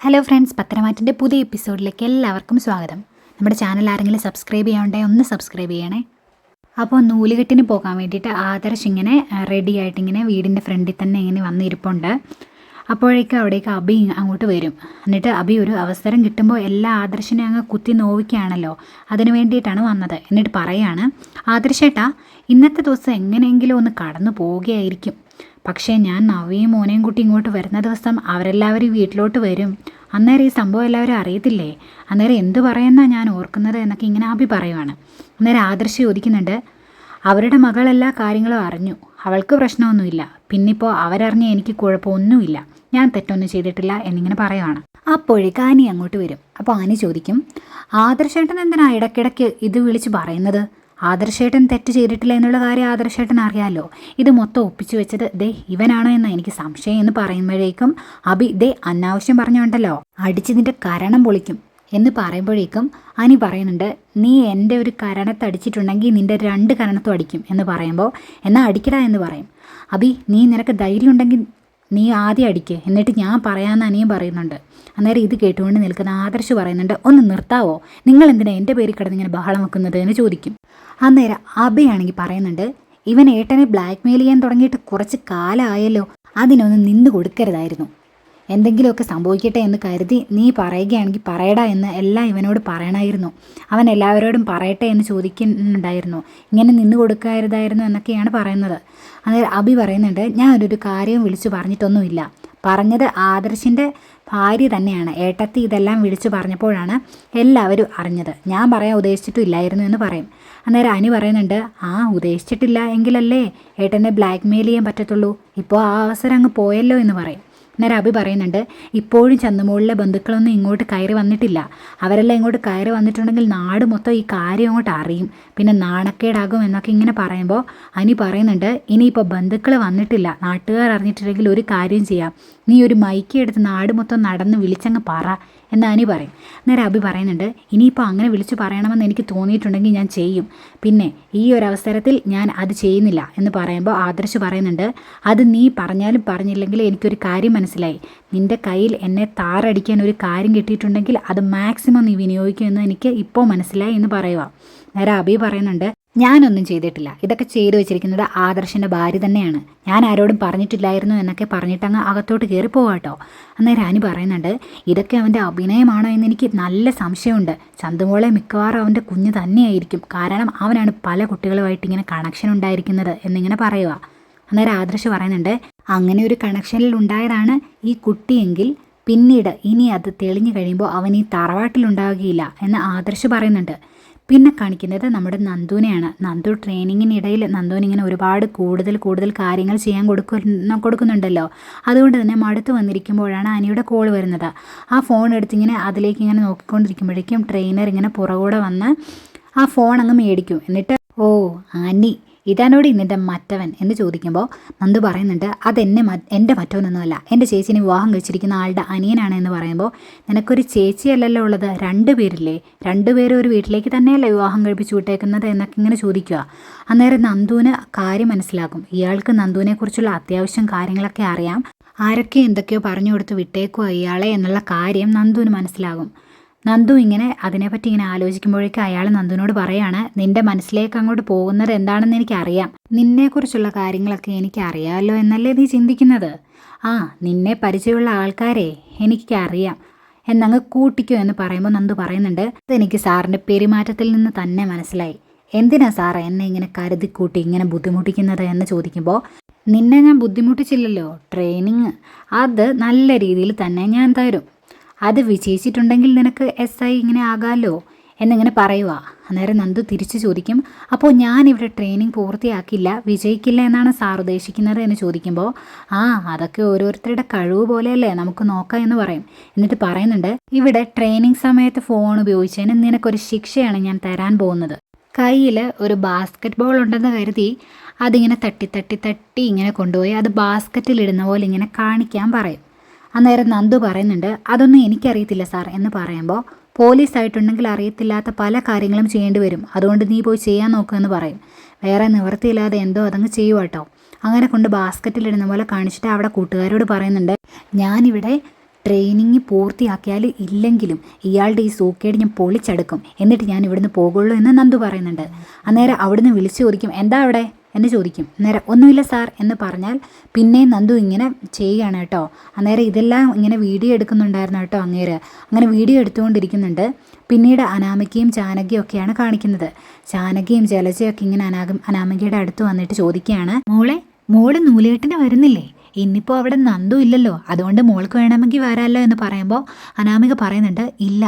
Hello friends, പത്തരമാറ്റിൻ്റെ പുതിയ എപ്പിസോഡിലേക്ക് എല്ലാവർക്കും സ്വാഗതം. നമ്മുടെ ചാനൽ ആരെങ്കിലും സബ്സ്ക്രൈബ് ചെയ്യാനുണ്ടെങ്കിൽ ഒന്ന് സബ്സ്ക്രൈബ് ചെയ്യണേ. അപ്പോൾ നൂലുകെട്ടിന് പോകാൻ വേണ്ടിയിട്ട് ആദർശ് ഇങ്ങനെ റെഡി ആയിട്ട് ഇങ്ങനെ വീടിൻ്റെ ഫ്രണ്ടിൽ തന്നെ ഇങ്ങനെ വന്നിരിപ്പുണ്ട്. അപ്പോഴേക്കും അവിടേക്ക് അബി അങ്ങോട്ട് വരും. എന്നിട്ട് അബി ഒരു അവസരം കിട്ടുമ്പോൾ എല്ലാ ആദർശിനെ അങ്ങ് കുത്തി നോവിക്കുകയാണല്ലോ, അതിന് വേണ്ടിയിട്ടാണ് വന്നത്. എന്നിട്ട് പറയാണ്, ആദർശേട്ടാ ഇന്നത്തെ ദിവസം എങ്ങനെയെങ്കിലും ഒന്ന് കടന്നു പോവുകയായിരിക്കും. പക്ഷേ ഞാൻ നവ്യയും മോനെയും കൂട്ടി ഇങ്ങോട്ട് വരുന്ന ദിവസം അവരെല്ലാവരും വീട്ടിലോട്ട് വരും. അന്നേരം ഈ സംഭവം എല്ലാവരും അറിയത്തില്ലേ? അന്നേരം എന്തു പറയുന്നതാണ് ഞാൻ ഓർക്കുന്നത് എന്നൊക്കെ ഇങ്ങനെ അബി പറയുവാണ്. അന്നേരം ആദർശ് ചോദിക്കുന്നുണ്ട്, അവരുടെ മകൾ എല്ലാ കാര്യങ്ങളും അറിഞ്ഞു, അവൾക്ക് പ്രശ്നമൊന്നുമില്ല, പിന്നിപ്പോൾ അവരറിഞ്ഞ എനിക്ക് കുഴപ്പമൊന്നുമില്ല, ഞാൻ തെറ്റൊന്നും ചെയ്തിട്ടില്ല എന്നിങ്ങനെ പറയുവാണ്. അപ്പോഴേക്ക് ആനി അങ്ങോട്ട് വരും. അപ്പോൾ ആനി ചോദിക്കും, ആദർശേട്ടൻ എന്തിനാ ഇടയ്ക്കിടയ്ക്ക് ഇത് വിളിച്ച് പറയുന്നത്? ആദർശേട്ടൻ തെറ്റ് ചെയ്തിട്ടില്ല എന്നുള്ള കാര്യം ആദർശേട്ടൻ അറിയാമല്ലോ. ഇത് മൊത്തം ഒപ്പിച്ചു വെച്ചത് ദേ ഇവനാണോ എന്ന് എനിക്ക് സംശയം എന്ന് പറയുമ്പോഴേക്കും അബി ദേ അനാവശ്യം പറഞ്ഞുണ്ടല്ലോ, അടിച്ചതിൻ്റെ കരണം പൊളിക്കും എന്ന് പറയുമ്പോഴേക്കും അനി പറയുന്നുണ്ട്, നീ എൻ്റെ ഒരു കരണത്തടിച്ചിട്ടുണ്ടെങ്കിൽ നിൻ്റെ 2 കരണത്തും അടിക്കും എന്ന് പറയുമ്പോൾ എന്നാൽ അടിക്കടാ എന്ന് പറയും. അബി നീ നിനക്ക് ധൈര്യം ഉണ്ടെങ്കിൽ നീ ആദ്യം അടിക്ക്, എന്നിട്ട് ഞാൻ പറയാമെന്ന് അനിയും പറയുന്നുണ്ട്. അന്നേരം ഇത് കേട്ടുകൊണ്ട് നിൽക്കുന്ന ആദർശ് പറയുന്നുണ്ട്, ഒന്ന് നിർത്താവോ, നിങ്ങൾ എന്തിനാ എൻ്റെ പേരിൽ കിടന്ന് ഇങ്ങനെ ബഹളം വെക്കുന്നത് എന്ന് ചോദിക്കും. അന്നേരം അബിയാണെങ്കിൽ പറയുന്നുണ്ട്, ഇവൻ ഏട്ടനെ ബ്ലാക്ക് മെയിൽ ചെയ്യാൻ തുടങ്ങിയിട്ട് കുറച്ച് കാലമായല്ലോ, അതിനൊന്നും നിന്ന് കൊടുക്കരുതായിരുന്നു. എന്തെങ്കിലുമൊക്കെ സംഭവിക്കട്ടെ എന്ന് കരുതി നീ പറയുകയാണെങ്കിൽ പറയടാ എന്ന് എല്ലാം ഇവനോട് പറയണമായിരുന്നു. അവൻ എല്ലാവരോടും പറയട്ടെ എന്ന് ചോദിക്കുന്നുണ്ടായിരുന്നു, ഇങ്ങനെ നിന്ന് കൊടുക്കരുതായിരുന്നു എന്നൊക്കെയാണ് പറയുന്നത്. അന്നേരം അബി പറയുന്നുണ്ട്, ഞാൻ ഒരു കാര്യവും വിളിച്ചു പറഞ്ഞിട്ടൊന്നുമില്ല, പറഞ്ഞത് ആദർശിൻ്റെ ഭാര്യ തന്നെയാണ്. ഏട്ടത്തി ഇതെല്ലാം വിളിച്ചു പറഞ്ഞപ്പോഴാണ് എല്ലാവരും അറിഞ്ഞത്, ഞാൻ പറയാൻ ഉദ്ദേശിച്ചിട്ടില്ലായിരുന്നു എന്ന് പറയും. അന്നേരം അനി പറയുന്നുണ്ട്, ഉദ്ദേശിച്ചിട്ടില്ല എങ്കിലല്ലേ ഏട്ടനെ ബ്ലാക്ക് മെയിൽ ചെയ്യാൻ പറ്റത്തുള്ളൂ, ഇപ്പോൾ ആ അവസരം അങ്ങ് പോയല്ലോ എന്ന് പറയും. അന്നേരം അബി പറയുന്നുണ്ട്, ഇപ്പോഴും ചന്തമോളിലെ ബന്ധുക്കളൊന്നും ഇങ്ങോട്ട് കയറി വന്നിട്ടില്ല, അവരെല്ലാം ഇങ്ങോട്ട് കയറി വന്നിട്ടുണ്ടെങ്കിൽ നാട് മൊത്തം ഈ കാര്യം അങ്ങോട്ട് അറിയും, പിന്നെ നാണക്കേടാകും എന്നൊക്കെ ഇങ്ങനെ പറയുമ്പോൾ അനി പറയുന്നുണ്ട്, ഇനിയിപ്പോൾ ബന്ധുക്കൾ വന്നിട്ടില്ല, നാട്ടുകാർ അറിഞ്ഞിട്ടുണ്ടെങ്കിൽ ഒരു കാര്യം ചെയ്യാം, നീ ഒരു മൈക്ക് എടുത്ത് നാട് മൊത്തം നടന്ന് വിളിച്ചങ്ങ് പറ എന്ന് അനി പറയും. അന്നേരം അബി പറയുന്നുണ്ട്, ഇനിയിപ്പോൾ അങ്ങനെ വിളിച്ച് പറയണമെന്ന് എനിക്ക് തോന്നിയിട്ടുണ്ടെങ്കിൽ ഞാൻ ചെയ്യും, പിന്നെ ഈ ഒരു അവസരത്തിൽ ഞാൻ അത് ചെയ്യുന്നില്ല എന്ന് പറയുമ്പോൾ ആദർശ് പറയുന്നുണ്ട്, അത് നീ പറഞ്ഞാലും പറഞ്ഞില്ലെങ്കിൽ എനിക്കൊരു കാര്യം മനസ്സിലായി, നിൻ്റെ കയ്യിൽ എന്നെ താറടിക്കാൻ ഒരു കാര്യം കിട്ടിയിട്ടുണ്ടെങ്കിൽ അത് മാക്സിമം നീ വിനിയോഗിക്കുമെന്ന് എനിക്ക് ഇപ്പോൾ മനസ്സിലായി എന്ന് പറയുക. നേരെ അബി പറയുന്നുണ്ട്, ഞാനൊന്നും ചെയ്തിട്ടില്ല, ഇതൊക്കെ ചെയ്തു വെച്ചിരിക്കുന്നത് ആദർശിൻ്റെ ഭാര്യ തന്നെയാണ്, ഞാൻ ആരോടും പറഞ്ഞിട്ടില്ലായിരുന്നു എന്നൊക്കെ പറഞ്ഞിട്ടങ്ങ് അകത്തോട്ട് കയറി പോവാട്ടോ. അന്നേരം അനി പറയുന്നുണ്ട്, ഇതൊക്കെ അവൻ്റെ അഭിനയമാണോ എന്ന് എനിക്ക് നല്ല സംശയമുണ്ട്, ചന്തുമോളെ മിക്കവാറും അവൻ്റെ കുഞ്ഞ് തന്നെയായിരിക്കും, കാരണം അവനാണ് പല കുട്ടികളുമായിട്ട് ഇങ്ങനെ കണക്ഷൻ ഉണ്ടായിരിക്കുന്നത് എന്നിങ്ങനെ പറയുക. അന്നേരം ആദർശ് പറയുന്നുണ്ട്, അങ്ങനെ ഒരു കണക്ഷനിൽ ഉണ്ടായതാണ് ഈ കുട്ടിയെങ്കിൽ പിന്നീട് ഇനി അത് തെളിഞ്ഞു കഴിയുമ്പോൾ അവൻ ഈ തറവാട്ടിലുണ്ടാവുകയില്ല എന്ന് ആദർശ് പറയുന്നുണ്ട്. പിന്നെ കാണിക്കുന്നത് നമ്മുടെ നന്ദുവിനെയാണ്. നന്ദു ട്രെയിനിങ്ങിനിടയിൽ നന്ദുവിനിങ്ങനെ ഒരുപാട് കൂടുതൽ കാര്യങ്ങൾ ചെയ്യാൻ കൊടുക്കുന്നുണ്ടല്ലോ, അതുകൊണ്ട് തന്നെ മടുത്ത് വന്നിരിക്കുമ്പോഴാണ് അനിയുടെ കോൾ വരുന്നത്. ആ ഫോൺ എടുത്തിങ്ങനെ അതിലേക്ക് ഇങ്ങനെ നോക്കിക്കൊണ്ടിരിക്കുമ്പോഴേക്കും ട്രെയിനർ ഇങ്ങനെ പുറകൂടെ വന്ന് ആ ഫോൺ അങ്ങ് മേടിക്കും. എന്നിട്ട് ഓ അനി ഇതാനോട് ഇന്നിൻ്റെ മറ്റവൻ എന്ന് ചോദിക്കുമ്പോൾ നന്ദു പറയുന്നുണ്ട്, എൻ്റെ മറ്റവനൊന്നുമല്ല, എൻ്റെ ചേച്ചിനെ വിവാഹം കഴിച്ചിരിക്കുന്ന ആളുടെ അനിയനാണ് എന്ന് പറയുമ്പോൾ നിനക്കൊരു ചേച്ചിയല്ലല്ലോ ഉള്ളത്, 2 പേരില്ലേ, 2 പേരും ഒരു വീട്ടിലേക്ക് തന്നെയല്ലേ വിവാഹം കഴിപ്പിച്ചു വിട്ടേക്കുന്നത് എന്നൊക്കെ ഇങ്ങനെ ചോദിക്കുക. അന്നേരം നന്ദുവിന് കാര്യം മനസ്സിലാകും, ഇയാൾക്ക് നന്ദുവിനെക്കുറിച്ചുള്ള അത്യാവശ്യം കാര്യങ്ങളൊക്കെ അറിയാം, ആരൊക്കെ എന്തൊക്കെയോ പറഞ്ഞു കൊടുത്ത് വിട്ടേക്കുക ഇയാളെ എന്നുള്ള കാര്യം നന്ദുവിന് മനസ്സിലാകും. നന്ദു ഇങ്ങനെ അതിനെപ്പറ്റി ഇങ്ങനെ ആലോചിക്കുമ്പോഴേക്കും അയാൾ നന്ദുവിനോട് പറയാണ്, നിൻ്റെ മനസ്സിലേക്ക് അങ്ങോട്ട് പോകുന്നത് എന്താണെന്ന് എനിക്കറിയാം, നിന്നെക്കുറിച്ചുള്ള കാര്യങ്ങളൊക്കെ എനിക്കറിയാമല്ലോ എന്നല്ലേ നീ ചിന്തിക്കുന്നത്, നിന്നെ പരിചയമുള്ള ആൾക്കാരെ എനിക്കറിയാം എന്നങ്ങ് കൂട്ടിക്കോ എന്ന് പറയുമ്പോൾ നന്ദു പറയുന്നുണ്ട്, അതെനിക്ക് സാറിൻ്റെ പെരുമാറ്റത്തിൽ നിന്ന് തന്നെ മനസ്സിലായി, എന്തിനാ സാറേ എന്നെ ഇങ്ങനെ കരുതിക്കൂട്ടി ഇങ്ങനെ ബുദ്ധിമുട്ടിക്കുന്നത് എന്ന് ചോദിക്കുമ്പോൾ, നിന്നെ ഞാൻ ബുദ്ധിമുട്ടിച്ചില്ലല്ലോ, ട്രെയിനിങ് അത് നല്ല രീതിയിൽ തന്നെ ഞാൻ തരും, അത് വിജയിച്ചിട്ടുണ്ടെങ്കിൽ നിനക്ക് SI ഇങ്ങനെ ആകാമല്ലോ എന്നിങ്ങനെ പറയുക. അന്നേരം നന്ദു തിരിച്ചു ചോദിക്കും, അപ്പോൾ ഞാനിവിടെ ട്രെയിനിങ് പൂർത്തിയാക്കില്ല, വിജയിക്കില്ല എന്നാണ് സാർ ഉദ്ദേശിക്കുന്നത് എന്ന് ചോദിക്കുമ്പോൾ അതൊക്കെ ഓരോരുത്തരുടെ കഴിവ് പോലെയല്ലേ, നമുക്ക് നോക്കാം എന്ന് പറയും. എന്നിട്ട് പറയുന്നുണ്ട്, ഇവിടെ ട്രെയിനിങ് സമയത്ത് ഫോൺ ഉപയോഗിച്ചതിന് നിനക്കൊരു ശിക്ഷയാണ് ഞാൻ തരാൻ പോകുന്നത്, കയ്യിൽ ഒരു ബാസ്ക്കറ്റ് ബോൾ ഉണ്ടെന്ന് കരുതി അതിങ്ങനെ തട്ടി ഇങ്ങനെ കൊണ്ടുപോയി അത് ബാസ്ക്കറ്റിലിടുന്ന പോലെ ഇങ്ങനെ കാണിക്കാൻ പറയും. അന്നേരം നന്ദു പറയുന്നുണ്ട്, അതൊന്നും എനിക്കറിയത്തില്ല സാർ എന്ന് പറയുമ്പോൾ, പോലീസായിട്ടുണ്ടെങ്കിൽ അറിയത്തില്ലാത്ത പല കാര്യങ്ങളും ചെയ്യേണ്ടി വരും, അതുകൊണ്ട് നീ പോയി ചെയ്യാൻ നോക്കുമെന്ന് പറയും. വേറെ നിവൃത്തിയില്ലാതെ എന്തോ അതങ്ങ് ചെയ്യുക കേട്ടോ. അങ്ങനെ കൊണ്ട് ബാസ്ക്കറ്റിലിടുന്ന പോലെ കാണിച്ചിട്ട് അവിടെ കൂട്ടുകാരോട് പറയുന്നുണ്ട്, ഞാനിവിടെ ട്രെയിനിങ് പൂർത്തിയാക്കിയാൽ ഇല്ലെങ്കിലും ഇയാളുടെ ഈ സൂക്കേട് ഞാൻ പൊളിച്ചെടുക്കും, എന്നിട്ട് ഞാൻ ഇവിടുന്ന് പോകുള്ളൂ എന്ന് നന്ദു പറയുന്നുണ്ട്. അന്നേരം അവിടുന്ന് വിളിച്ചു ചോദിക്കും, എന്താ അവിടെ എന്ന് ചോദിക്കും. അന്നേരം ഒന്നുമില്ല സാർ എന്ന് പറഞ്ഞാൽ പിന്നെയും നന്ദു ഇങ്ങനെ ചെയ്യുകയാണ് കേട്ടോ. അന്നേരം ഇതെല്ലാം ഇങ്ങനെ വീഡിയോ എടുക്കുന്നുണ്ടായിരുന്നു കേട്ടോ അങ്ങേര്. അങ്ങനെ വീഡിയോ എടുത്തുകൊണ്ടിരിക്കുന്നുണ്ട്. പിന്നീട് അനാമികയും ജാനകിയും ഒക്കെയാണ് കാണിക്കുന്നത്. ജാനകിയും ജലജയൊക്കെ ഇങ്ങനെ അനാമികയുടെ അടുത്ത് വന്നിട്ട് ചോദിക്കുകയാണ്, മോള് നൂലേട്ടിന് വരുന്നില്ലേ? ഇന്നിപ്പോൾ അവിടെ നന്ദു ഇല്ലല്ലോ, അതുകൊണ്ട് മോൾക്ക് വേണമെങ്കിൽ വരാമല്ലോ എന്ന് പറയുമ്പോൾ അനാമിക പറയുന്നുണ്ട്, ഇല്ല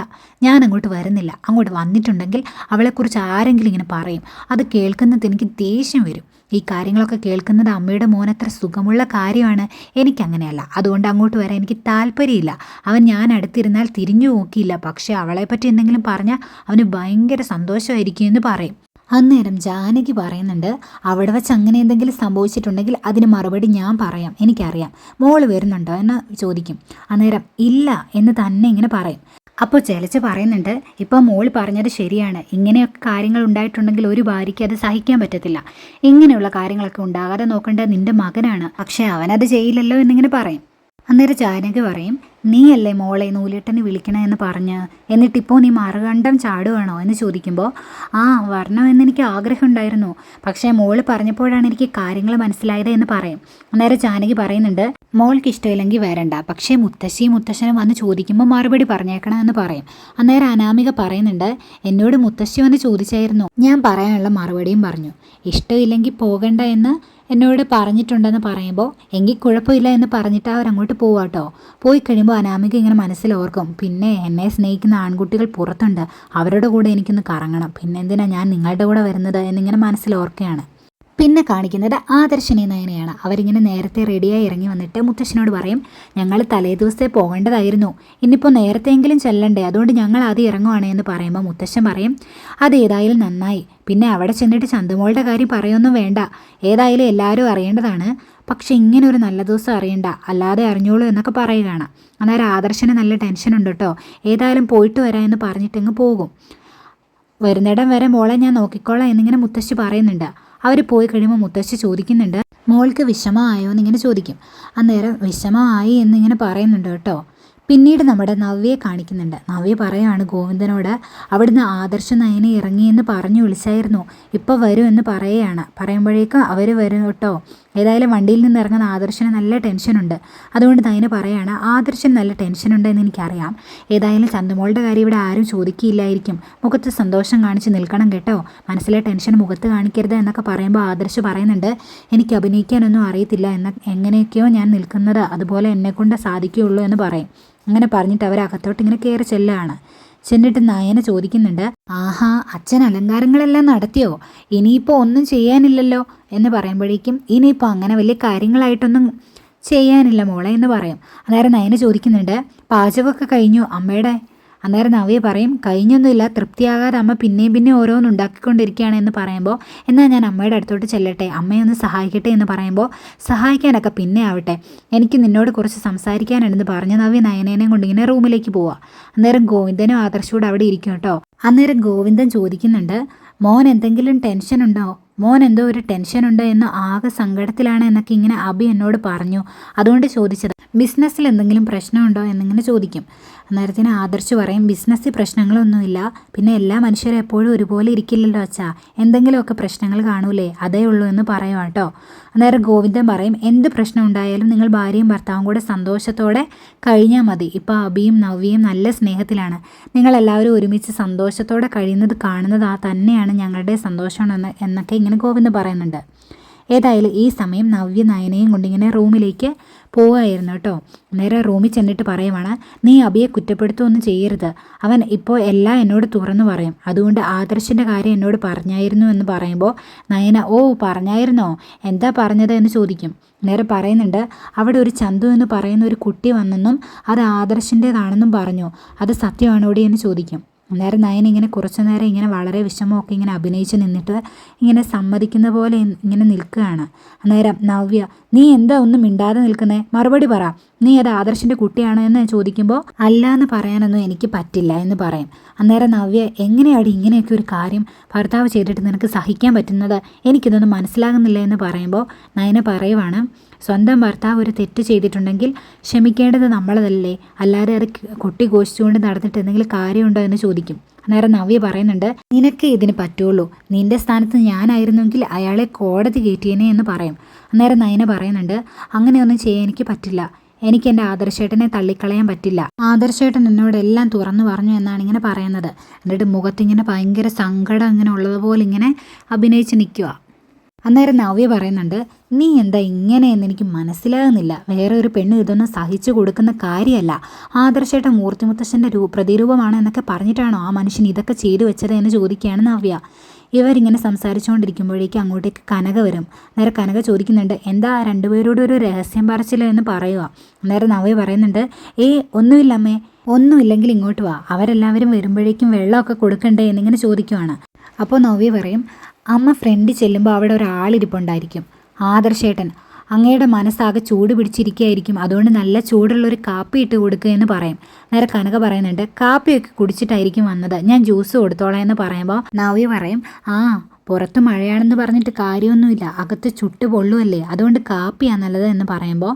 ഞാൻ അങ്ങോട്ട് വരുന്നില്ല. അങ്ങോട്ട് വന്നിട്ടുണ്ടെങ്കിൽ അവളെക്കുറിച്ച് ആരെങ്കിലും ഇങ്ങനെ പറയും, അത് കേൾക്കുന്നത് എനിക്ക് ദേഷ്യം വരും. ഈ കാര്യങ്ങളൊക്കെ കേൾക്കുന്നത് അമ്മയുടെ മോൻ അത്ര സുഖമുള്ള കാര്യമാണ്, എനിക്കങ്ങനെയല്ല. അതുകൊണ്ട് അങ്ങോട്ട് വരാൻ എനിക്ക് താല്പര്യമില്ല. അവൻ ഞാൻ അടുത്തിരുന്നാൽ തിരിഞ്ഞു നോക്കിയില്ല, പക്ഷേ അവളെപ്പറ്റി എന്തെങ്കിലും പറഞ്ഞാൽ അവന് ഭയങ്കര സന്തോഷമായിരിക്കും എന്ന് പറയും. അന്നേരം ജാനകി പറയുന്നുണ്ട്, അവിടെ വെച്ച് അങ്ങനെ എന്തെങ്കിലും സംഭവിച്ചിട്ടുണ്ടെങ്കിൽ അതിന് മറുപടി ഞാൻ പറയാം, എനിക്കറിയാം. മോള് വരുന്നുണ്ടോ എന്ന് ചോദിക്കും. അന്നേരം ഇല്ല എന്ന് തന്നെ ഇങ്ങനെ പറയും. അപ്പോൾ ജലജ പറയുന്നുണ്ട്, ഇപ്പോൾ മോൾ പറഞ്ഞത് ശരിയാണ്. ഇങ്ങനെയൊക്കെ കാര്യങ്ങൾ ഉണ്ടായിട്ടുണ്ടെങ്കിൽ ഒരു ഭാര്യയ്ക്ക് അത് സഹിക്കാൻ പറ്റത്തില്ല. ഇങ്ങനെയുള്ള കാര്യങ്ങളൊക്കെ ഉണ്ടാകാതെ നോക്കേണ്ടത് നിൻ്റെ മകനാണ്, പക്ഷേ അവനത് ചെയ്യില്ലല്ലോ എന്നിങ്ങനെ പറയും. അന്നേരം ജാനകി പറയും, നീയല്ലേ മോളെ നൂലേട്ടനെ വിളിക്കണേ എന്ന് പറഞ്ഞ്, എന്നിട്ടിപ്പോൾ നീ മറുകണ്ഠം ചാടുവാണോ എന്ന് ചോദിക്കുമ്പോൾ, ആ വരണമെന്ന് എനിക്ക് ആഗ്രഹമുണ്ടായിരുന്നു, പക്ഷേ മോള് പറഞ്ഞപ്പോഴാണ് എനിക്ക് കാര്യങ്ങൾ മനസ്സിലായത് എന്ന് പറയും. അന്നേരം ജാനകി പറയുന്നുണ്ട്, മോൾക്ക് ഇഷ്ടമില്ലെങ്കിൽ വരണ്ട, പക്ഷേ മുത്തശ്ശിയും മുത്തശ്ശനും വന്ന് ചോദിക്കുമ്പോൾ മറുപടി പറഞ്ഞേക്കണം എന്ന് പറയും. അന്നേരം അനാമിക പറയുന്നുണ്ട്, എന്നോട് മുത്തശ്ശി വന്ന് ചോദിച്ചായിരുന്നു, ഞാൻ പറയാനുള്ള മറുപടിയും പറഞ്ഞു. ഇഷ്ടമില്ലെങ്കിൽ പോകണ്ട എന്ന് എന്നോട് പറഞ്ഞിട്ടുണ്ടെന്ന് പറയുമ്പോൾ എങ്കിൽ കുഴപ്പമില്ല എന്ന് പറഞ്ഞിട്ട് അവരങ്ങോട്ട് പോവാട്ടോ. പോയി കഴിയുമ്പോൾ അനാമിക ഇങ്ങനെ മനസ്സിലോർക്കും, പിന്നെ എന്നെ സ്നേഹിക്കുന്ന ആൺകുട്ടികൾ പുറത്തുണ്ട്, അവരുടെ കൂടെ എനിക്കൊന്ന് കറങ്ങണം, പിന്നെ എന്തിനാ ഞാൻ നിങ്ങളുടെ കൂടെ വരുന്നത് എന്നിങ്ങനെ മനസ്സിലോർക്കുകയാണ്. പിന്നെ കാണിക്കുന്നത് ആദർശിനെ നയനെയാണ്. അവരിങ്ങനെ നേരത്തെ റെഡിയായി ഇറങ്ങി വന്നിട്ട് മുത്തശ്ശനോട് പറയും, ഞങ്ങൾ തലേ ദിവസത്തെ പോകേണ്ടതായിരുന്നു, ഇന്നിപ്പോൾ നേരത്തെയെങ്കിലും ചെല്ലണ്ടേ, അതുകൊണ്ട് ഞങ്ങൾ ആദ്യം ഇറങ്ങുവാണ് എന്ന് പറയുമ്പോൾ മുത്തശ്ശൻ പറയും, അതേതായാലും നന്നായി, പിന്നെ അവിടെ ചെന്നിട്ട് ചന്തുമോളുടെ കാര്യം പറയൊന്നും വേണ്ട, ഏതായാലും എല്ലാവരും അറിയേണ്ടതാണ്, പക്ഷെ ഇങ്ങനെ ഒരു നല്ല ദിവസം അറിയണ്ട, അല്ലാതെ അറിഞ്ഞോളൂ എന്നൊക്കെ പറയുകയാണ്. അന്നേരം ആദർശന് നല്ല ടെൻഷനുണ്ട് കേട്ടോ. ഏതായാലും പോയിട്ട് വരാം എന്ന് പറഞ്ഞിട്ടങ്ങ് പോകും. വരുന്നിടം വരെ മോളെ ഞാൻ നോക്കിക്കോളാം എന്നിങ്ങനെ മുത്തശ്ശി പറയുന്നുണ്ട്. അവർ പോയി കഴിയുമ്പോൾ മുത്തശ്ശി ചോദിക്കുന്നുണ്ട്, മോൾക്ക് വിഷമമായോ എന്നിങ്ങനെ ചോദിക്കും. അന്നേരം വിഷമമായി എന്നിങ്ങനെ പറയുന്നുണ്ട് കേട്ടോ. പിന്നീട് നമ്മുടെ നവ്യയെ കാണിക്കുന്നുണ്ട്. നവ്യ പറയുകയാണ് ഗോവിന്ദനോട്, അവിടുന്ന് ആദർശ നയനെ ഇറങ്ങിയെന്ന് പറഞ്ഞു വിളിച്ചായിരുന്നു, ഇപ്പോൾ വരും എന്ന് പറയുകയാണ്. പറയുമ്പോഴേക്കും അവർ വരും കേട്ടോ. ഏതായാലും വണ്ടിയിൽ നിന്ന് ഇറങ്ങുന്ന ആദർശന് നല്ല ടെൻഷനുണ്ട്. അതുകൊണ്ട് നയന് പറയുകയാണ്, ആദർശന് നല്ല ടെൻഷനുണ്ട് എന്ന് എനിക്കറിയാം, ഏതായാലും ചന്തുമോളുടെ കാര്യം ഇവിടെ ആരും ചോദിക്കില്ലായിരിക്കും, മുഖത്ത് സന്തോഷം കാണിച്ച് നിൽക്കണം കേട്ടോ, മനസ്സിലെ ടെൻഷൻ മുഖത്ത് കാണിക്കരുത് എന്നൊക്കെ പറയുമ്പോൾ ആദർശ് പറയുന്നുണ്ട്, എനിക്ക് അഭിനയിക്കാനൊന്നും അറിയത്തില്ല, എങ്ങനെയൊക്കെയോ ഞാൻ നിൽക്കുന്നത് അതുപോലെ എന്നെക്കൊണ്ട് സാധിക്കുകയുള്ളൂ എന്ന് പറയും. അങ്ങനെ പറഞ്ഞിട്ട് അവരകത്തോട്ട് ഇങ്ങനെ കയറി ചെല്ലുകയാണ്. ചെന്നിട്ട് നയന ചോദിക്കുന്നുണ്ട്, ആഹാ അച്ഛൻ അലങ്കാരങ്ങളെല്ലാം നടത്തിയോ, ഇനിയിപ്പോൾ ഒന്നും ചെയ്യാനില്ലല്ലോ എന്ന് പറയുമ്പോഴേക്കും, ഇനിയിപ്പോൾ അങ്ങനെ വലിയ കാര്യങ്ങളായിട്ടൊന്നും ചെയ്യാനില്ല മോളെ എന്ന് പറയും. അന്നേരം നയന ചോദിക്കുന്നുണ്ട്, പാചകമൊക്കെ കഴിഞ്ഞു അമ്മയുടെ? അന്നേരം നവ്യ പറയും, കഴിഞ്ഞൊന്നുമില്ല, തൃപ്തിയാകാതെ അമ്മ പിന്നെയും ഓരോന്ന് ഉണ്ടാക്കിക്കൊണ്ടിരിക്കുകയാണ് എന്ന് പറയുമ്പോൾ, എന്നാൽ ഞാൻ അമ്മയുടെ അടുത്തോട്ട് ചെല്ലട്ടെ, അമ്മയൊന്ന് സഹായിക്കട്ടെ എന്ന് പറയുമ്പോൾ, സഹായിക്കാനൊക്കെ പിന്നെ ആവട്ടെ, എനിക്ക് നിന്നോട് കുറച്ച് സംസാരിക്കാനുണ്ടെന്ന് പറഞ്ഞ് നവ്യ നയനേനെയും കൊണ്ടിങ്ങനെ റൂമിലേക്ക് പോവുക. അന്നേരം ഗോവിന്ദനും ആദർശോട് അവിടെ ഇരിക്കും കേട്ടോ. അന്നേരം ഗോവിന്ദൻ ചോദിക്കുന്നുണ്ട്, മോൻ എന്തെങ്കിലും ടെൻഷനുണ്ടോ, മോൻ എന്തോ ഒരു ടെൻഷനുണ്ട് എന്ന് ആകെ സങ്കടത്തിലാണ് എന്നൊക്കെ ഇങ്ങനെ അബി എന്നോട് പറഞ്ഞു, അതുകൊണ്ട് ചോദിച്ചത്, ബിസിനസ്സിൽ എന്തെങ്കിലും പ്രശ്നമുണ്ടോ എന്നിങ്ങനെ ചോദിക്കും. അന്നേരത്തിന് ആദർശ് പറയും, ബിസിനസ്സിൽ പ്രശ്നങ്ങളൊന്നുമില്ല, പിന്നെ എല്ലാ മനുഷ്യരും എപ്പോഴും ഒരുപോലെ ഇരിക്കില്ലല്ലോ അച്ഛാ, എന്തെങ്കിലുമൊക്കെ പ്രശ്നങ്ങൾ കാണൂലേ, അതേ ഉള്ളൂ എന്ന് പറയും കേട്ടോ. അന്നേരം ഗോവിന്ദൻ പറയും, എന്ത് പ്രശ്നം ഉണ്ടായാലും നിങ്ങൾ ഭാര്യയും ഭർത്താവും കൂടെ സന്തോഷത്തോടെ കഴിഞ്ഞാൽ മതി, ഇപ്പോൾ അബിയും നവ്യയും നല്ല സ്നേഹത്തിലാണ്, നിങ്ങളെല്ലാവരും ഒരുമിച്ച് സന്തോഷത്തോടെ കഴിയുന്നത് കാണുന്നത് തന്നെയാണ് ഞങ്ങളുടെ സന്തോഷം എന്നൊക്കെ ഇങ്ങനെ ഗോവിന്ദൻ പറയുന്നുണ്ട്. ഏതായാലും ഈ സമയം നവ്യ നയനയും കൊണ്ടിങ്ങനെ റൂമിലേക്ക് പോവുകയായിരുന്നു കേട്ടോ. നേരെ റൂമിൽ ചെന്നിട്ട് പറയുവാണ്, നീ അബിയെ കുറ്റപ്പെടുത്തുകയൊന്നും ചെയ്യരുത്, അവൻ ഇപ്പോൾ എല്ലാം എന്നോട് തുറന്നു പറയും, അതുകൊണ്ട് ആദർശിൻ്റെ കാര്യം എന്നോട് പറഞ്ഞായിരുന്നു എന്ന് പറയുമ്പോൾ നയന, ഓ പറഞ്ഞായിരുന്നോ, എന്താ പറഞ്ഞത് എന്ന് ചോദിക്കും. നേരെ പറയുന്നുണ്ട്, അവിടെ ഒരു ചന്തു എന്ന് പറയുന്ന ഒരു കുട്ടി വന്നെന്നും അത് ആദർശിൻ്റേതാണെന്നും പറഞ്ഞു, അത് സത്യമാണോടി എന്ന് ചോദിക്കും. അന്നേരം നയൻ ഇങ്ങനെ കുറച്ചു നേരം ഇങ്ങനെ വളരെ വിഷമമൊക്കെ ഇങ്ങനെ അഭിനയിച്ച് നിന്നിട്ട് ഇങ്ങനെ സമ്മതിക്കുന്ന പോലെ ഇങ്ങനെ നിൽക്കുകയാണ്. അന്നേരം നവ്യ, നീ എന്താ ഒന്നും മിണ്ടാതെ നിൽക്കുന്നേ, മറുപടി പറ, നീ അത് ആദർശിൻ്റെ കുട്ടിയാണോ എന്ന് ചോദിക്കുമ്പോൾ, അല്ല എന്ന് പറയാനൊന്നും എനിക്ക് പറ്റില്ല എന്ന് പറയും. അന്നേരം നവ്യ, എങ്ങനെയാണ് ഇങ്ങനെയൊക്കെ ഒരു കാര്യം ഭർത്താവ് ചെയ്തിട്ട് നിനക്ക് സഹിക്കാൻ പറ്റുന്നത്, എനിക്കിതൊന്നും മനസ്സിലാകുന്നില്ല എന്ന് പറയുമ്പോൾ നയന പറയുവാണ്, സ്വന്തം ഭർത്താവ് ഒരു തെറ്റ് ചെയ്തിട്ടുണ്ടെങ്കിൽ ക്ഷമിക്കേണ്ടത് നമ്മളതല്ലേ, അല്ലാതെ അത് കൊട്ടിഘോഷിച്ചുകൊണ്ട് നടന്നിട്ട് എന്തെങ്കിലും കാര്യമുണ്ടോ എന്ന് ചോദിക്കും. അന്നേരം നവ്യ പറയുന്നുണ്ട്, നിനക്ക് ഇതിന് പറ്റുള്ളൂ, നിന്റെ സ്ഥാനത്ത് ഞാനായിരുന്നെങ്കിൽ അയാളെ കോടതി കയറ്റിയേനെ എന്ന് പറയും. അന്നേരം നയന പറയുന്നുണ്ട്, അങ്ങനെയൊന്നും ചെയ്യാൻ എനിക്ക് പറ്റില്ല, എനിക്ക് എൻ്റെ ആദർശേട്ടനെ തള്ളിക്കളയാൻ പറ്റില്ല, ആദർശേട്ടൻ എന്നോടെല്ലാം തുറന്നു പറഞ്ഞു എന്നാണ് ഇങ്ങനെ പറയുന്നത്. എന്നിട്ട് മുഖത്തിങ്ങനെ ഭയങ്കര സങ്കടം ഇങ്ങനെ ഉള്ളതുപോലെ ഇങ്ങനെ അഭിനയിച്ച് നിൽക്കുക. അന്നേരം നവ്യ പറയുന്നുണ്ട്, നീ എന്താ ഇങ്ങനെയെന്ന് എനിക്ക് മനസ്സിലാകുന്നില്ല, വേറെ ഒരു പെണ്ണ് ഇതൊന്നും സഹിച്ചു കൊടുക്കുന്ന കാര്യമല്ല, ആദർശേട്ടൻ മൂർത്തിമുത്തശ്ശൻ്റെ പ്രതിരൂപമാണ് എന്നൊക്കെ പറഞ്ഞിട്ടാണോ ആ മനുഷ്യൻ ഇതൊക്കെ ചെയ്തു വെച്ചത് എന്ന് ചോദിക്കുകയാണ് നവ്യ. ഇവരിങ്ങനെ സംസാരിച്ചുകൊണ്ടിരിക്കുമ്പോഴേക്കും അങ്ങോട്ടേക്ക് കനക വരും. അന്നേരം കനക ചോദിക്കുന്നുണ്ട്, എന്താ രണ്ടുപേരോടും ഒരു രഹസ്യം പറച്ചില്ല എന്ന് പറയുക. അന്നേരം നവ്യ പറയുന്നുണ്ട്, ഒന്നുമില്ലമ്മേ, ഒന്നുമില്ലെങ്കിൽ ഇങ്ങോട്ട് വാ, അവരെല്ലാവരും വരുമ്പോഴേക്കും വെള്ളമൊക്കെ കൊടുക്കണ്ടേ എന്നിങ്ങനെ ചോദിക്കുവാണ്. അപ്പോൾ നവ്യ പറയും, അമ്മ ഫ്രണ്ട് ചെല്ലുമ്പോൾ അവിടെ ഒരാളിരിപ്പുണ്ടായിരിക്കും, ആദർശേട്ടൻ, അങ്ങയുടെ മനസ്സാകെ ചൂട് പിടിച്ചിരിക്കുകയായിരിക്കും, അതുകൊണ്ട് നല്ല ചൂടുള്ളൊരു കാപ്പി ഇട്ട് കൊടുക്കുക എന്ന് പറയും. നേരെ കനക പറയുന്നുണ്ട്, കാപ്പിയൊക്കെ കുടിച്ചിട്ടായിരിക്കും വന്നത്, ഞാൻ ജ്യൂസ് കൊടുത്തോളാം എന്ന് പറയുമ്പോൾ നവ്യ പറയും, പുറത്ത് മഴയാണെന്ന് പറഞ്ഞിട്ട് കാര്യമൊന്നുമില്ല, അകത്ത് ചുട്ട് പൊള്ളുമല്ലേ, അതുകൊണ്ട് കാപ്പിയാണ് നല്ലത് എന്ന് പറയുമ്പോൾ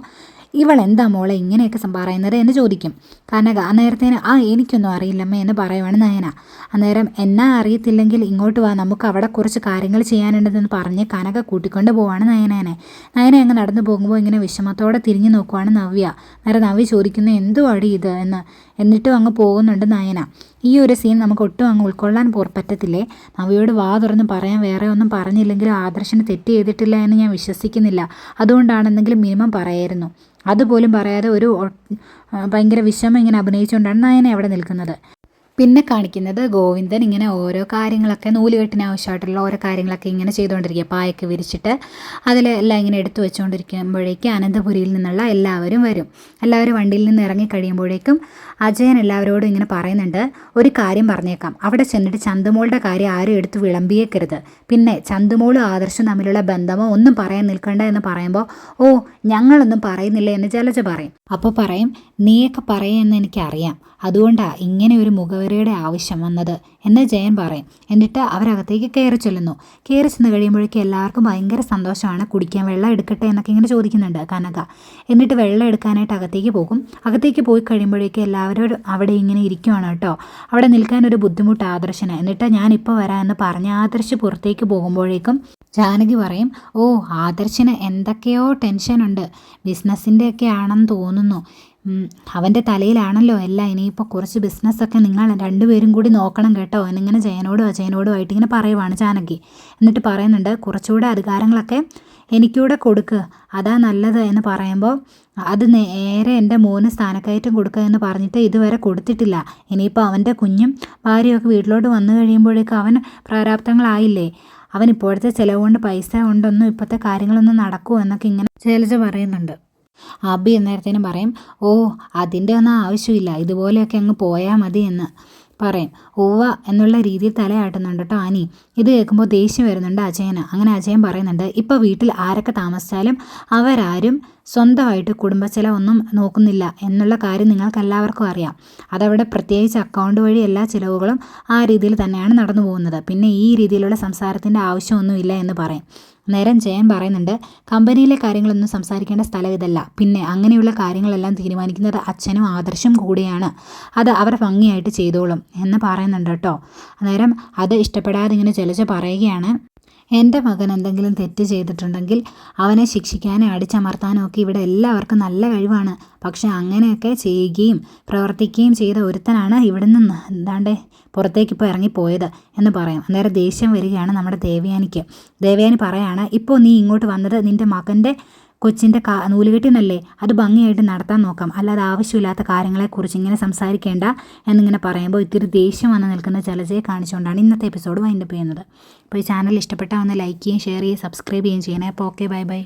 ഇവളെന്താ മോളെ ഇങ്ങനെയൊക്കെ പറയുന്നത് എന്ന് ചോദിക്കും കനക. അന്നേരത്തേന് എനിക്കൊന്നും അറിയില്ലമ്മേ എന്ന് പറയുവാണ് നയന. അന്നേരം എന്നാ അറിയത്തില്ലെങ്കിൽ ഇങ്ങോട്ട് വാ, നമുക്ക് അവിടെ കുറച്ച് കാര്യങ്ങൾ ചെയ്യാനുണ്ടെന്ന് പറഞ്ഞ് കനക കൂട്ടിക്കൊണ്ട് പോവാണ് നയന അങ്ങ് നടന്നു പോകുമ്പോൾ ഇങ്ങനെ വിഷമത്തോടെ തിരിഞ്ഞു നോക്കുവാണ് നവ്യ. അന്നേരം നവ്യ ചോദിക്കുന്നു, എന്തുവാടി ഇത് എന്ന്. എന്നിട്ടും അങ്ങ് പോകുന്നുണ്ട് നയന. ഈ ഒരു സീൻ നമുക്ക് ഒട്ടും അങ്ങ് ഉൾക്കൊള്ളാൻ പറ്റത്തില്ലേ. നവ്യയോട് വാ തുറന്ന് പറയാൻ വേറെ ഒന്നും പറഞ്ഞില്ലെങ്കിലും ആദർശന് തെറ്റ് ചെയ്തിട്ടില്ല എന്ന് ഞാൻ വിശ്വസിക്കുന്നില്ല, അതുകൊണ്ടാണെന്നെങ്കിലും മിനിമം പറയായിരുന്നു. അതുപോലും പറയാതെ ഒരു ഭയങ്കര വിഷമം ഇങ്ങനെ അഭിനയിച്ചുകൊണ്ടാണ് നയന അവിടെ നിൽക്കുന്നത്. പിന്നെ കാണിക്കുന്നത് ഗോവിന്ദൻ ഇങ്ങനെ ഓരോ കാര്യങ്ങളൊക്കെ നൂലുകെട്ടിന് ആവശ്യമായിട്ടുള്ള ഓരോ കാര്യങ്ങളൊക്കെ ഇങ്ങനെ ചെയ്തുകൊണ്ടിരിക്കുക, പായൊക്കെ വിരിച്ചിട്ട് അതിലെല്ലാം ഇങ്ങനെ എടുത്തു വെച്ചുകൊണ്ടിരിക്കുമ്പോഴേക്കും അനന്തപുരിയിൽ നിന്നുള്ള എല്ലാവരും വരും. എല്ലാവരും വണ്ടിയിൽ നിന്ന് ഇറങ്ങി കഴിയുമ്പോഴേക്കും അജയൻ എല്ലാവരോടും ഇങ്ങനെ പറയുന്നുണ്ട്, ഒരു കാര്യം പറഞ്ഞേക്കാം, അവിടെ ചെന്നിട്ട് ചന്തുമോളുടെ കാര്യം ആരും എടുത്ത് വിളമ്പിയേക്കരുത്, പിന്നെ ചന്തുമോളും ആദർശം തമ്മിലുള്ള ബന്ധമോ ഒന്നും പറയാൻ നിൽക്കണ്ട എന്ന് പറയുമ്പോൾ ഞങ്ങളൊന്നും പറയുന്നില്ല എന്ന് ജലജ പറയും. അപ്പോൾ പറയും, നീയൊക്കെ പറയുമെന്ന് എനിക്കറിയാം, അതുകൊണ്ടാണ് ഇങ്ങനെ ഒരു മുഖവരയുടെ ആവശ്യം വന്നത് എന്ന് ജയൻ പറയും. എന്നിട്ട് അവരകത്തേക്ക് കയറി ചെല്ലുന്നു. കയറി ചെന്ന് കഴിയുമ്പോഴേക്കും എല്ലാവർക്കും ഭയങ്കര സന്തോഷമാണ്. കുടിക്കാൻ വെള്ളം എടുക്കട്ടെ എന്നൊക്കെ ഇങ്ങനെ ചോദിക്കുന്നുണ്ട് കനക. എന്നിട്ട് വെള്ളം എടുക്കാനായിട്ട് അകത്തേക്ക് പോകും. അകത്തേക്ക് പോയി കഴിയുമ്പോഴേക്കും എല്ലാവരും അവിടെ ഇങ്ങനെ ഇരിക്കുവാണ് കേട്ടോ. അവിടെ നിൽക്കാനൊരു ബുദ്ധിമുട്ട് ആദർശന്. എന്നിട്ട് ഞാനിപ്പോൾ വരാമെന്ന് പറഞ്ഞ് ആദർശ് പുറത്തേക്ക് പോകുമ്പോഴേക്കും ജാനകി പറയും, ആദർശന് എന്തൊക്കെയോ ടെൻഷനുണ്ട്, ബിസിനസ്സിൻ്റെയൊക്കെ ആണെന്ന് തോന്നുന്നു, അവൻ്റെ തലയിലാണല്ലോ എല്ലാം, ഇനിയിപ്പോൾ കുറച്ച് ബിസിനസ്സൊക്കെ നിങ്ങൾ രണ്ടുപേരും കൂടി നോക്കണം കേട്ടോ എന്നിങ്ങനെ അജയനോടുമായിട്ട് ഇങ്ങനെ പറയുവാണ് ജാനകി. എന്നിട്ട് പറയുന്നുണ്ട്, കുറച്ചുകൂടെ അധികാരങ്ങളൊക്കെ എനിക്കൂടെ കൊടുക്കുക, അതാ നല്ലത് എന്ന് പറയുമ്പോൾ അത് നേരെ എൻ്റെ മോന് സ്ഥാനക്കയറ്റം കൊടുക്കുക എന്ന് പറഞ്ഞിട്ട് ഇതുവരെ കൊടുത്തിട്ടില്ല, ഇനിയിപ്പോൾ അവൻ്റെ കുഞ്ഞും ഭാര്യയൊക്കെ വീട്ടിലോട്ട് വന്നു കഴിയുമ്പോഴേക്കും അവൻ പ്രാരാബ്ധങ്ങളായില്ലേ, അവൻ ഇപ്പോഴത്തെ ചിലവ് കൊണ്ട് പൈസ കൊണ്ടൊന്നും ഇപ്പോഴത്തെ കാര്യങ്ങളൊന്നും നടക്കുമോ എന്നൊക്കെ ഇങ്ങനെ ശൈലജ പറയുന്നുണ്ട്. അബി എന്നേരത്തേനും പറയും, അതിൻ്റെ ഒന്നും ആവശ്യമില്ല, ഇതുപോലെയൊക്കെ അങ്ങ് പോയാൽ മതി എന്ന് പറയും. എന്നുള്ള രീതിയിൽ തലയാട്ടുന്നുണ്ട് കേട്ടോ ആനി. ഇത് കേൾക്കുമ്പോൾ ദേഷ്യം വരുന്നുണ്ട് അജയന്. അങ്ങനെ അജയൻ പറയുന്നുണ്ട്, ഇപ്പോൾ വീട്ടിൽ ആരൊക്കെ താമസിച്ചാലും അവരാരും സ്വന്തമായിട്ട് കുടുംബച്ചെലവൊന്നും നോക്കുന്നില്ല എന്നുള്ള കാര്യം നിങ്ങൾക്ക് എല്ലാവർക്കും അറിയാം. അതവിടെ പ്രത്യേകിച്ച് അക്കൗണ്ട് വഴി എല്ലാ ചിലവുകളും ആ രീതിയിൽ തന്നെയാണ് നടന്നു പോകുന്നത്. പിന്നെ ഈ രീതിയിലുള്ള സംസാരത്തിൻ്റെ ആവശ്യമൊന്നുമില്ല എന്ന് പറയും. നേരം ജയൻ പറയുന്നുണ്ട്, കമ്പനിയിലെ കാര്യങ്ങളൊന്നും സംസാരിക്കേണ്ട സ്ഥലം ഇതല്ല, പിന്നെ അങ്ങനെയുള്ള കാര്യങ്ങളെല്ലാം തീരുമാനിക്കുന്നത് അച്ഛനും ആദർശം കൂടിയാണ്, അത് അവർ ഭംഗിയായിട്ട് ചെയ്തോളും എന്ന് പറയുന്നുണ്ട് കേട്ടോ. അന്നേരം അത് ഇഷ്ടപ്പെടാതെ ഇങ്ങനെ ജലജ പറയുകയാണ്, എൻ്റെ മകൻ എന്തെങ്കിലും തെറ്റ് ചെയ്തിട്ടുണ്ടെങ്കിൽ അവനെ ശിക്ഷിക്കാനും അടിച്ചമർത്താനും ഒക്കെ ഇവിടെ എല്ലാവർക്കും നല്ല കഴിവാണ്, പക്ഷെ അങ്ങനെയൊക്കെ ചെയ്യുകയും പ്രവർത്തിക്കുകയും ചെയ്ത ഒരുത്തനാണ് ഇവിടെ നിന്ന് എന്താണ്ടേ പുറത്തേക്ക് ഇപ്പോൾ ഇറങ്ങിപ്പോയത് എന്ന് പറയും. അന്നേരം ദേഷ്യം വരികയാണ് നമ്മുടെ ദേവയാനിക്ക്. ദേവയാനി പറയാണ്, ഇപ്പോൾ നീ ഇങ്ങോട്ട് വന്നത് നിൻ്റെ മകൻ്റെ കൊച്ചിൻ്റെ നൂലുകെട്ടിനല്ലേ, അത് ഭംഗിയായിട്ട് നടത്താൻ നോക്കാം, അല്ലാതെ ആവശ്യമില്ലാത്ത കാര്യങ്ങളെക്കുറിച്ച് ഇങ്ങനെ സംസാരിക്കേണ്ട എന്നിങ്ങനെ പറയുമ്പോൾ ഇത്തിരി ദേഷ്യം വന്ന് നിൽക്കുന്ന ജലജയെ കാണിച്ചുകൊണ്ടാണ് ഇന്നത്തെ എപ്പിസോഡ് വൈൻഡപ്പ് ചെയ്യുന്നത്. അപ്പോൾ ഈ ചാനൽ ഇഷ്ടപ്പെട്ടാൽ ഒന്ന് ലൈക്ക് ചെയ്യുകയും ഷെയർ ചെയ്യുകയും സബ്സ്ക്രൈബ് ചെയ്യുകയും ചെയ്യണേ. അപ്പോൾ ഓക്കെ, ബൈ ബൈ.